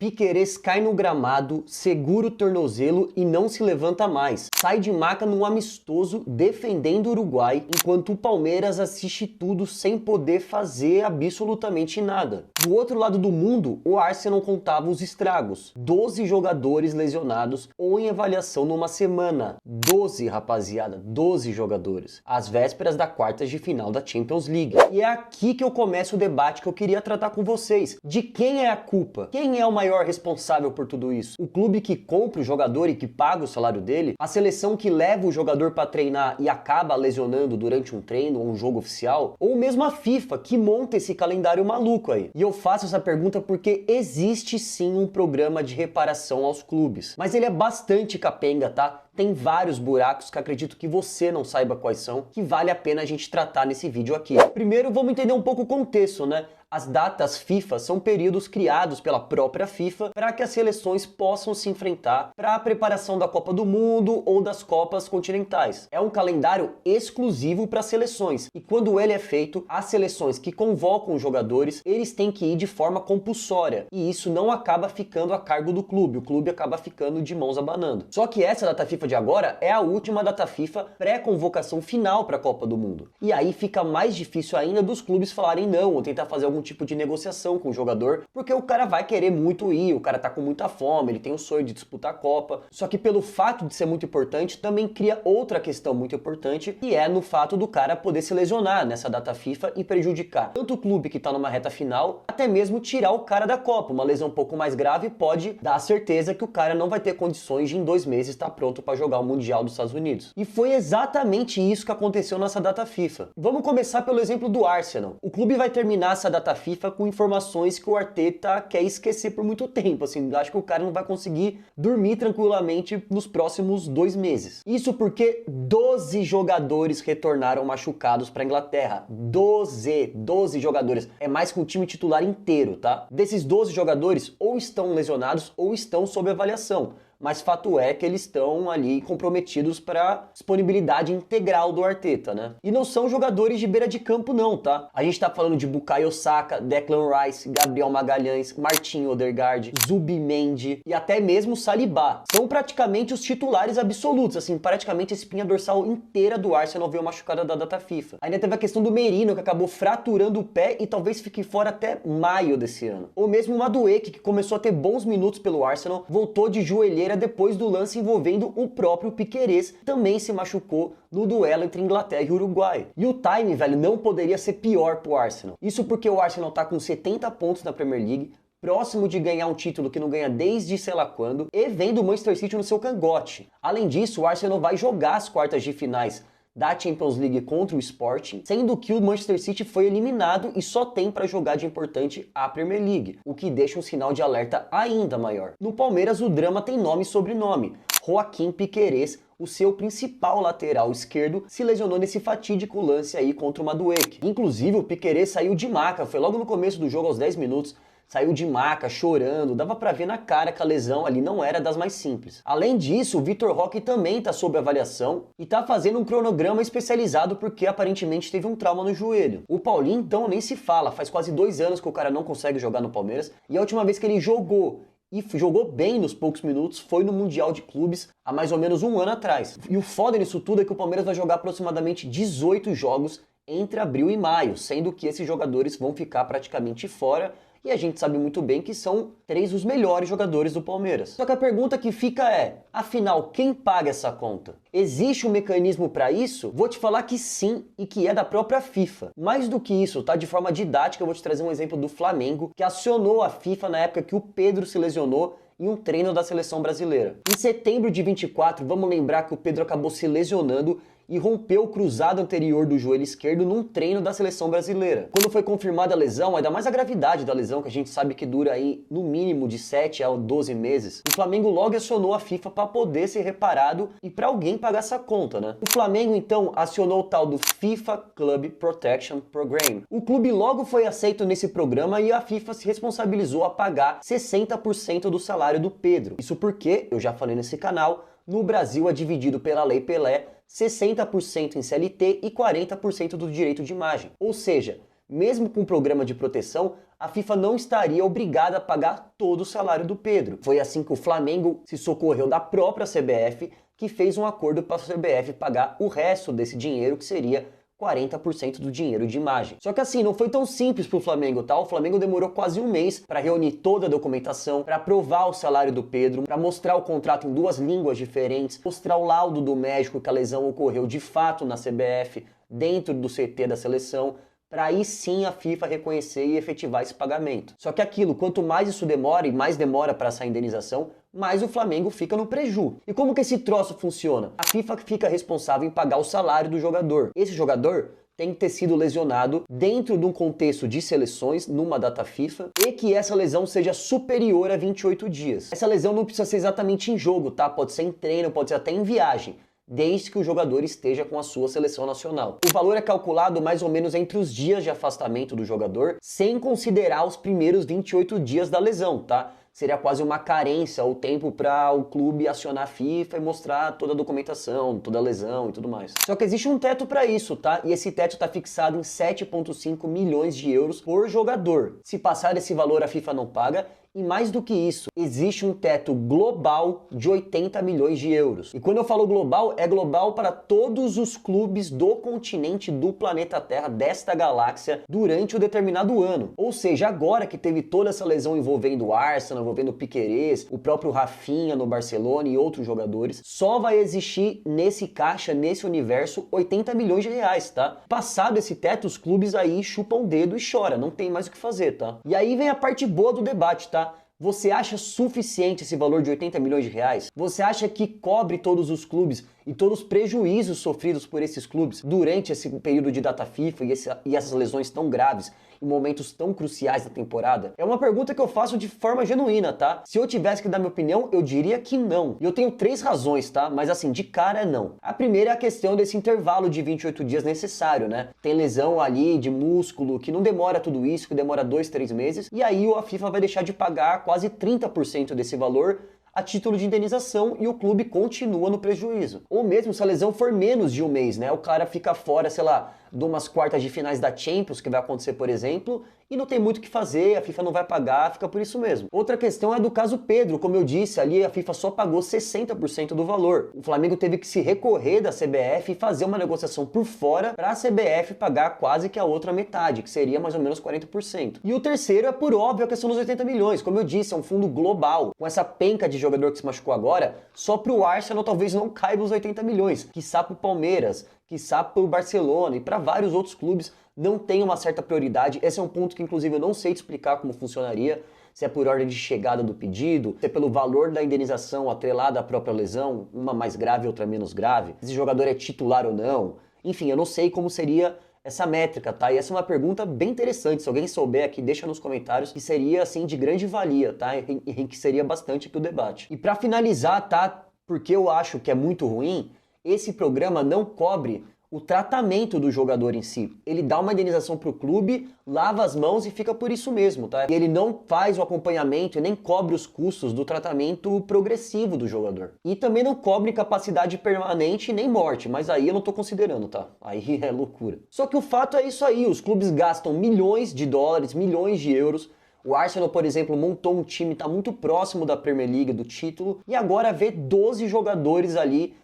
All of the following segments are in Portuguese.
Piquerez cai no gramado, segura o tornozelo e não se levanta mais. Sai de maca num amistoso defendendo o Uruguai, enquanto o Palmeiras assiste tudo sem poder fazer absolutamente nada. Do outro lado do mundo, o Arsenal contava os estragos. 12 jogadores lesionados ou em avaliação numa semana. 12, rapaziada, 12 jogadores. Às vésperas da quartas de final da Champions League. E é aqui que eu começo o debate que eu queria tratar com vocês. De quem é a culpa? Quem é o maior responsável por tudo isso? O clube que compra o jogador e que paga o salário dele? A seleção que leva o jogador para treinar e acaba lesionando durante um treino ou um jogo oficial? Ou mesmo a FIFA que monta esse calendário maluco aí? E eu faço essa pergunta porque existe sim um programa de reparação aos clubes, mas ele é bastante capenga, tá? Tem vários buracos que acredito que você não saiba quais são, que vale a pena a gente tratar nesse vídeo aqui. Primeiro vamos entender um pouco o contexto, né? As datas FIFA são períodos criados pela própria FIFA para que as seleções possam se enfrentar para a preparação da Copa do Mundo ou das Copas continentais. É um calendário exclusivo para seleções e quando ele é feito, as seleções que convocam os jogadores, eles têm que ir de forma compulsória e isso não acaba ficando a cargo do clube, o clube acaba ficando de mãos abanando. Só que essa data FIFA de agora é a última data FIFA pré-convocação final para a Copa do Mundo. E aí fica mais difícil ainda dos clubes falarem não ou tentar fazer algum tipo de negociação com o jogador, porque o cara vai querer muito ir, o cara tá com muita fome, ele tem o sonho de disputar a Copa. Só que pelo fato de ser muito importante, também cria outra questão muito importante, que é no fato do cara poder se lesionar nessa data FIFA e prejudicar tanto o clube que tá numa reta final, até mesmo tirar o cara da Copa. Uma lesão um pouco mais grave pode dar a certeza que o cara não vai ter condições de em 2 meses estar pronto para jogar o Mundial dos Estados Unidos. E foi exatamente isso que aconteceu nessa data FIFA. Vamos começar pelo exemplo do Arsenal. O clube vai terminar essa data FIFA com informações que o Arteta quer esquecer por muito tempo, assim, acho que o cara não vai conseguir dormir tranquilamente nos próximos 2 meses. Isso porque 12 jogadores retornaram machucados para a Inglaterra. 12 jogadores. É mais que um time titular inteiro, tá? Desses 12 jogadores, ou estão lesionados ou estão sob avaliação. Mas fato é que eles estão ali comprometidos para disponibilidade integral do Arteta, né? E não são jogadores de beira de campo não, tá? A gente tá falando de Bukayo Saka, Declan Rice, Gabriel Magalhães, Martin Odegaard, Zubimendi e até mesmo Saliba. São praticamente os titulares absolutos, assim, praticamente a espinha dorsal inteira do Arsenal veio machucada da data FIFA. Ainda teve a questão do Merino, que acabou fraturando o pé e talvez fique fora até maio desse ano. Ou mesmo o Madueke, que começou a ter bons minutos pelo Arsenal, voltou de joelheira depois do lance envolvendo o próprio Piquerez, também se machucou no duelo entre Inglaterra e Uruguai. E o time, velho, não poderia ser pior pro Arsenal. Isso porque o Arsenal tá com 70 pontos na Premier League, próximo de ganhar um título que não ganha desde sei lá quando, e vendo o Manchester City no seu cangote. Além disso, o Arsenal vai jogar as quartas de finais da Champions League contra o Sporting, sendo que o Manchester City foi eliminado e só tem para jogar de importante a Premier League, o que deixa um sinal de alerta ainda maior. No Palmeiras, o drama tem nome e sobrenome. Joaquim Piquerez, o seu principal lateral esquerdo, se lesionou nesse fatídico lance aí contra o Madueke. Inclusive, o Piquerez saiu de maca, foi logo no começo do jogo, aos 10 minutos, saiu de maca, chorando, dava pra ver na cara que a lesão ali não era das mais simples. Além disso, o Vitor Roque também tá sob avaliação e tá fazendo um cronograma especializado porque aparentemente teve um trauma no joelho. O Paulinho, então, nem se fala, faz quase 2 anos que o cara não consegue jogar no Palmeiras e a última vez que ele jogou e jogou bem nos poucos minutos foi no Mundial de Clubes há mais ou menos 1 ano atrás. E o foda nisso tudo é que o Palmeiras vai jogar aproximadamente 18 jogos entre abril e maio, sendo que esses jogadores vão ficar praticamente fora. E a gente sabe muito bem que são 3 dos melhores jogadores do Palmeiras. Só que a pergunta que fica é, afinal, quem paga essa conta? Existe um mecanismo para isso? Vou te falar que sim, e que é da própria FIFA. Mais do que isso, tá? De forma didática, eu vou te trazer um exemplo do Flamengo, que acionou a FIFA na época que o Pedro se lesionou em um treino da seleção brasileira. Em setembro de 24, vamos lembrar que o Pedro acabou se lesionando e rompeu o cruzado anterior do joelho esquerdo num treino da seleção brasileira. Quando foi confirmada a lesão, ainda mais a gravidade da lesão, que a gente sabe que dura aí no mínimo de 7 a 12 meses, o Flamengo logo acionou a FIFA para poder ser reparado e para alguém pagar essa conta, né? O Flamengo então acionou o tal do FIFA Club Protection Program. O clube logo foi aceito nesse programa e a FIFA se responsabilizou a pagar 60% do salário do Pedro. Isso porque, eu já falei nesse canal, no Brasil é dividido pela Lei Pelé 60% em CLT e 40% do direito de imagem. Ou seja, mesmo com o programa de proteção, a FIFA não estaria obrigada a pagar todo o salário do Pedro. Foi assim que o Flamengo se socorreu da própria CBF, que fez um acordo para a CBF pagar o resto desse dinheiro, que seria 40% do dinheiro de imagem. Só que assim, não foi tão simples pro Flamengo, tá? O Flamengo demorou quase um mês para reunir toda a documentação, para aprovar o salário do Pedro, para mostrar o contrato em 2 línguas diferentes, mostrar o laudo do médico que a lesão ocorreu de fato na CBF, dentro do CT da seleção, para aí sim a FIFA reconhecer e efetivar esse pagamento. Só que aquilo, quanto mais isso demora e mais demora para essa indenização, mais o Flamengo fica no preju. E como que esse troço funciona? A FIFA fica responsável em pagar o salário do jogador. Esse jogador tem que ter sido lesionado dentro de um contexto de seleções, numa data FIFA, e que essa lesão seja superior a 28 dias. Essa lesão não precisa ser exatamente em jogo, tá? Pode ser em treino, pode ser até em viagem, desde que o jogador esteja com a sua seleção nacional. O valor é calculado mais ou menos entre os dias de afastamento do jogador, sem considerar os primeiros 28 dias da lesão, tá? Seria quase uma carência ou tempo para o clube acionar a FIFA e mostrar toda a documentação, toda a lesão e tudo mais. Só que existe um teto para isso, tá? E esse teto está fixado em 7,5 milhões de euros por jogador. Se passar esse valor, a FIFA não paga. E mais do que isso, existe um teto global de 80 milhões de euros. E quando eu falo global, é global para todos os clubes do continente do planeta Terra, desta galáxia, durante o determinado ano. Ou seja, agora que teve toda essa lesão envolvendo o Arsenal, envolvendo o Piquerez, o próprio Rafinha no Barcelona e outros jogadores, só vai existir nesse caixa, nesse universo, 80 milhões de reais, tá? Passado esse teto, os clubes aí chupam o dedo e choram, não tem mais o que fazer, tá? E aí vem a parte boa do debate, tá? Você acha suficiente esse valor de 80 milhões de reais? Você acha que cobre todos os clubes e todos os prejuízos sofridos por esses clubes durante esse período de data FIFA e essas lesões tão graves em momentos tão cruciais da temporada? É uma pergunta que eu faço de forma genuína, tá? Se eu tivesse que dar minha opinião, eu diria que não. E eu tenho 3 razões, tá? Mas assim, de cara não. A primeira é a questão desse intervalo de 28 dias necessário, né? Tem lesão ali de músculo que não demora tudo isso, que demora 2, 3 meses, e aí a FIFA vai deixar de pagar quase 30% desse valor a título de indenização e o clube continua no prejuízo. Ou mesmo se a lesão for menos de um mês, né? O cara fica fora, sei lá, de umas quartas de finais da Champions, que vai acontecer, por exemplo, e não tem muito o que fazer, a FIFA não vai pagar, fica por isso mesmo. Outra questão é do caso Pedro, como eu disse, ali a FIFA só pagou 60% do valor. O Flamengo teve que se recorrer da CBF e fazer uma negociação por fora para a CBF pagar quase que a outra metade, que seria mais ou menos 40%. E o terceiro é, por óbvio, a questão dos 80 milhões. Como eu disse, é um fundo global. Com essa penca de jogador que se machucou agora, só pro Arsenal talvez não caiba os 80 milhões. Quiçá pro Palmeiras, quiçá pro Barcelona e para vários outros clubes não tem uma certa prioridade. Esse é um ponto que inclusive eu não sei te explicar como funcionaria, se é por ordem de chegada do pedido, se é pelo valor da indenização atrelada à própria lesão, uma mais grave, outra menos grave, se esse jogador é titular ou não. Enfim, eu não sei como seria essa métrica, tá? E essa é uma pergunta bem interessante. Se alguém souber aqui, deixa nos comentários, que seria, assim, de grande valia, tá? E que seria bastante aqui o debate. E para finalizar, tá? Porque eu acho que é muito ruim, esse programa não cobre o tratamento do jogador em si. Ele dá uma indenização pro clube, lava as mãos e fica por isso mesmo, tá? E ele não faz o acompanhamento e nem cobre os custos do tratamento progressivo do jogador. E também não cobre incapacidade permanente nem morte, mas aí eu não tô considerando, tá? Aí é loucura. Só que o fato é isso aí, os clubes gastam milhões de dólares, milhões de euros. O Arsenal, por exemplo, montou um time, tá muito próximo da Premier League, do título, e agora vê 12 jogadores ali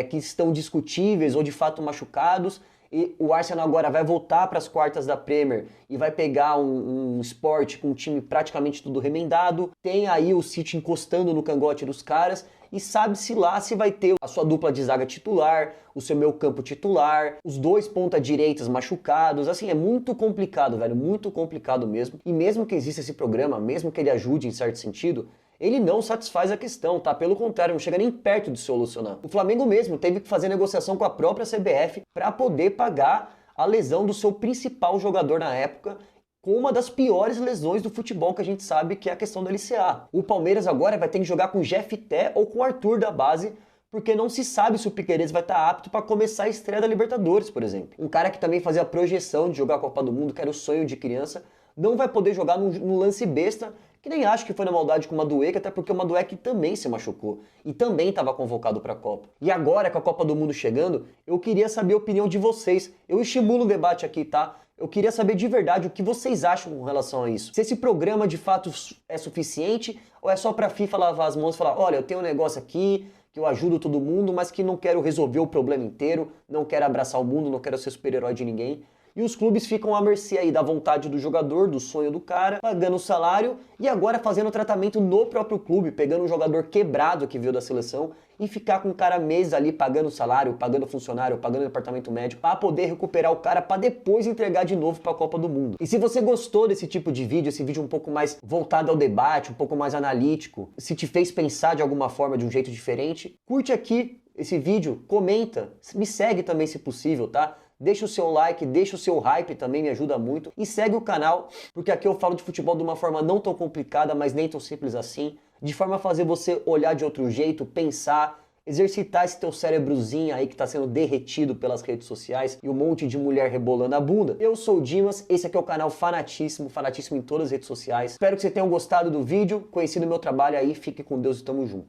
que estão discutíveis ou de fato machucados, e o Arsenal agora vai voltar para as quartas da Premier e vai pegar um Sport com um time praticamente tudo remendado. Tem aí o City encostando no cangote dos caras e sabe-se lá se vai ter a sua dupla de zaga titular, o seu meio campo titular, os 2 ponta-direitas machucados. Assim, é muito complicado, velho, muito complicado mesmo. E mesmo que exista esse programa, mesmo que ele ajude em certo sentido, ele não satisfaz a questão, tá? Pelo contrário, não chega nem perto de solucionar. O Flamengo mesmo teve que fazer negociação com a própria CBF para poder pagar a lesão do seu principal jogador na época, com uma das piores lesões do futebol que a gente sabe, que é a questão do LCA. O Palmeiras agora vai ter que jogar com o Jefté ou com o Arthur da base, porque não se sabe se o Piquerez vai estar apto para começar a estreia da Libertadores, por exemplo. Um cara que também fazia a projeção de jogar a Copa do Mundo, que era o sonho de criança, não vai poder jogar no lance besta, que nem acho que foi na maldade com o Madueke, até porque o Madueke também se machucou e também estava convocado para a Copa. E agora, com a Copa do Mundo chegando, eu queria saber a opinião de vocês. Eu estimulo o debate aqui, tá? Eu queria saber de verdade o que vocês acham com relação a isso. Se esse programa de fato é suficiente ou é só pra FIFA lavar as mãos e falar, olha, eu tenho um negócio aqui que eu ajudo todo mundo, mas que não quero resolver o problema inteiro, não quero abraçar o mundo, não quero ser super-herói de ninguém. E os clubes ficam à mercê aí da vontade do jogador, do sonho do cara, pagando o salário e agora fazendo tratamento no próprio clube, pegando um jogador quebrado que veio da seleção e ficar com o cara meses ali pagando o salário, pagando funcionário, pagando departamento médico, para poder recuperar o cara para depois entregar de novo para a Copa do Mundo. E se você gostou desse tipo de vídeo, esse vídeo um pouco mais voltado ao debate, um pouco mais analítico, se te fez pensar de alguma forma, de um jeito diferente, curte aqui esse vídeo, comenta, me segue também se possível, tá? Deixa o seu like, deixa o seu hype também, me ajuda muito. E segue o canal, porque aqui eu falo de futebol de uma forma não tão complicada, mas nem tão simples assim. De forma a fazer você olhar de outro jeito, pensar, exercitar esse teu cérebrozinho aí que tá sendo derretido pelas redes sociais e um monte de mulher rebolando a bunda. Eu sou o Dimas, esse aqui é o canal Fanatíssimo, Fanatíssimo em todas as redes sociais. Espero que você tenham gostado do vídeo, conhecido meu trabalho aí, fique com Deus e tamo junto.